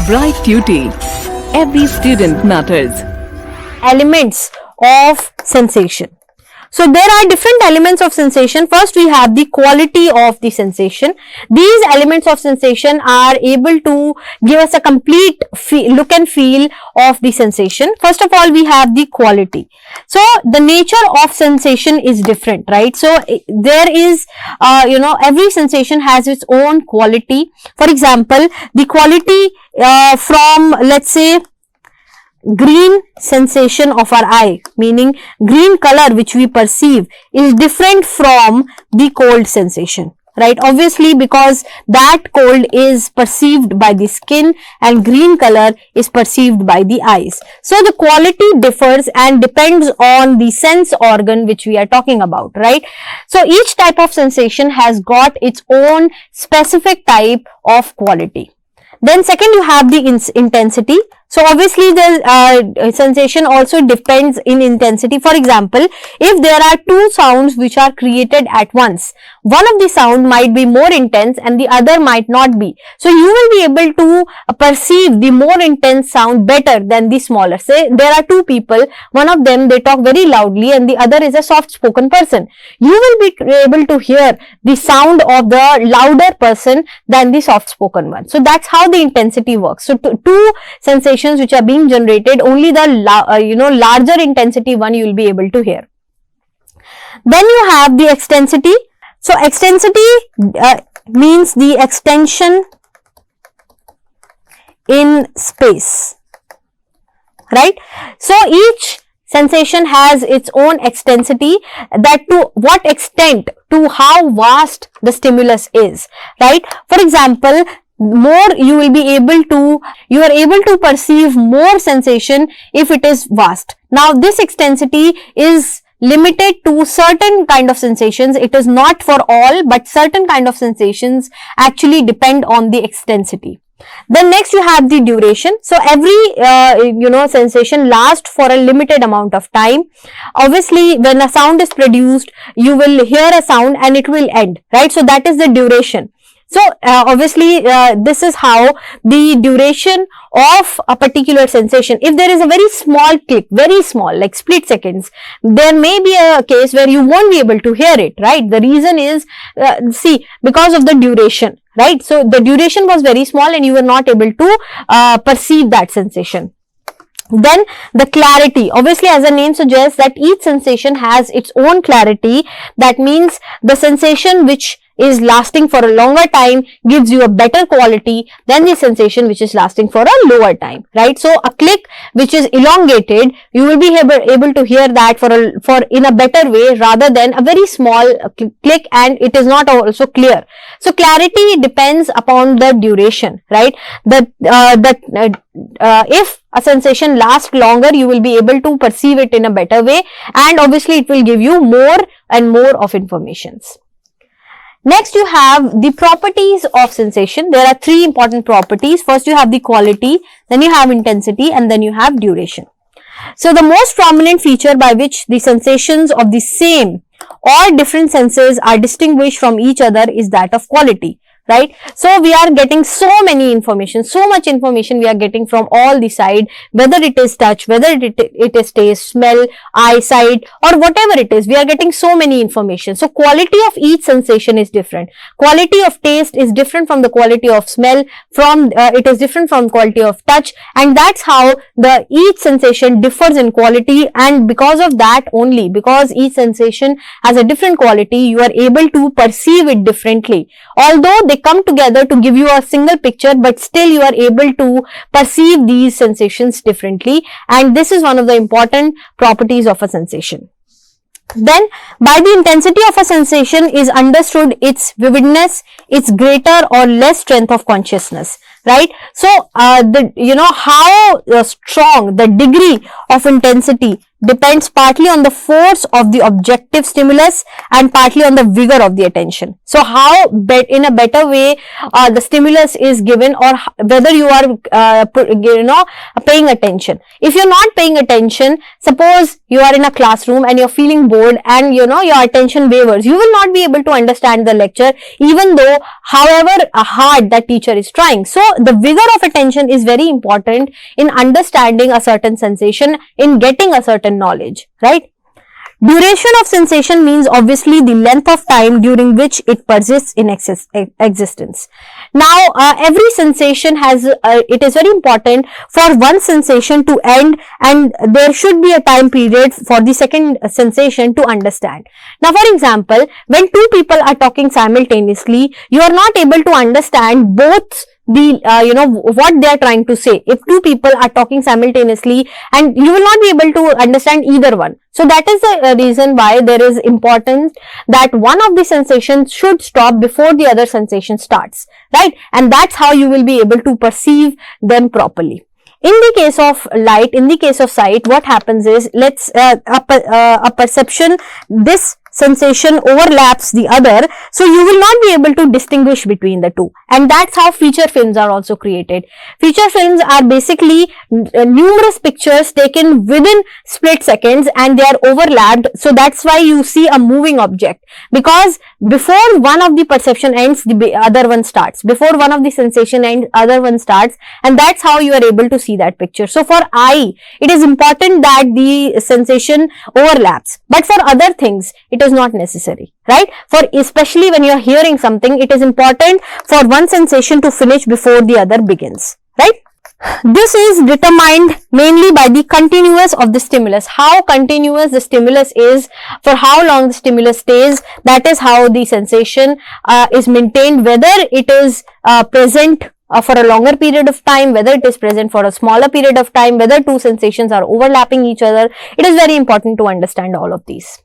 Bright Tuty. Every student matters. Elements of sensation. So there are different elements of sensation. First we have the quality of the sensation. These elements of sensation are able to give us a complete look and feel of the sensation. First of all, we have the quality. So the nature of sensation is different, right? So there is, every sensation has its own quality. For example, the quality from, let's say, green sensation of our eye, meaning green color which we perceive, is different from the cold sensation, right? Obviously, because that cold is perceived by the skin and green color is perceived by the eyes. So the quality differs and depends on the sense organ which we are talking about, right? So each type of sensation has got its own specific type of quality. Then second, you have the intensity. So obviously the sensation also depends in intensity. For example, if there are two sounds which are created at once, one of the sound might be more intense and the other might not be. So you will be able to perceive the more intense sound better than the smaller. Say there are two people, one of them they talk very loudly and the other is a soft spoken person. You will be able to hear the sound of the louder person than the soft spoken one. So that's how the intensity works. So two sensations which are being generated, only the larger intensity one you will be able to hear. Then you have the extensity. So extensity means the extension in space, right? So each sensation has its own extensity, that to what extent, to how vast the stimulus is, right? For example, you are able to perceive more sensation if it is vast. Now this extensity is limited to certain kind of sensations. It is not for all, but certain kind of sensations actually depend on the extensity. Then next you have the duration. So every sensation lasts for a limited amount of time. Obviously when a sound is produced, you will hear a sound and it will end, right? So that is the duration. So obviously this is how the duration of a particular sensation. If there is a very small click, very small, like split seconds, there may be a case where you won't be able to hear it, right? The reason is, because of the duration, right? So the duration was very small and you were not able to perceive that sensation. Then the clarity. Obviously, as the name suggests, that each sensation has its own clarity. That means the sensation which is lasting for a longer time gives you a better quality than the sensation which is lasting for a lower time, right? So a click which is elongated, you will be able to hear that for in a better way rather than a very small click and it is not also clear. So clarity depends upon the duration, right? If a sensation lasts longer, you will be able to perceive it in a better way, and obviously it will give you more and more of informations. Next, you have the properties of sensation. There are three important properties. First, you have the quality, then you have intensity, and then you have duration. So the most prominent feature by which the sensations of the same or different senses are distinguished from each other is that of quality, right? So we are getting so many information, so much information we are getting from all the side, whether it is touch, whether it is taste, smell, eyesight, or whatever it is, we are getting so many information. So quality of each sensation is different. Quality of taste is different from the quality of smell, it is different from quality of touch, and that's how each sensation differs in quality. And because of that only, because each sensation has a different quality, you are able to perceive it differently. Although they come together to give you a single picture, but still you are able to perceive these sensations differently, and this is one of the important properties of a sensation. Then by the intensity of a sensation is understood its vividness, its greater or less strength of consciousness, right? So how strong the degree of intensity depends partly on the force of the objective stimulus and partly on the vigor of the attention. So how in a better way the stimulus is given, or whether you are paying attention. If you're not paying attention, suppose you are in a classroom and you're feeling bored and your attention wavers, you will not be able to understand the lecture even though however hard that teacher is trying. So the vigor of attention is very important in understanding a certain sensation, in getting a certain knowledge, right? Duration of sensation means obviously the length of time during which it persists in existence. Now, every sensation has, it is very important for one sensation to end, and there should be a time period for the second sensation to understand. Now, for example, when two people are talking simultaneously, you are not able to understand both the what they are trying to say. If two people are talking simultaneously, and you will not be able to understand either one. So that is the reason why there is importance that one of the sensations should stop before the other sensation starts, right? And that's how you will be able to perceive them properly. In the case of light, in the case of sight, what happens is, let's a perception, this sensation overlaps the other, so you will not be able to distinguish between the two, and that's how feature films are also created. Feature films are basically numerous pictures taken within split seconds and they are overlapped, so that's why you see a moving object, because before one of the perception ends, the other one starts. Before one of the sensation ends, other one starts, and that's how you are able to see that picture. So for eye, it is important that the sensation overlaps, but for other things, it is not necessary, right? For especially when you are hearing something, it is important for one sensation to finish before the other begins, right? This is determined mainly by the continuous of the stimulus. How continuous the stimulus is, for how long the stimulus stays, that is how the sensation is maintained, whether it is present for a longer period of time, whether it is present for a smaller period of time, whether two sensations are overlapping each other. It is very important to understand all of these.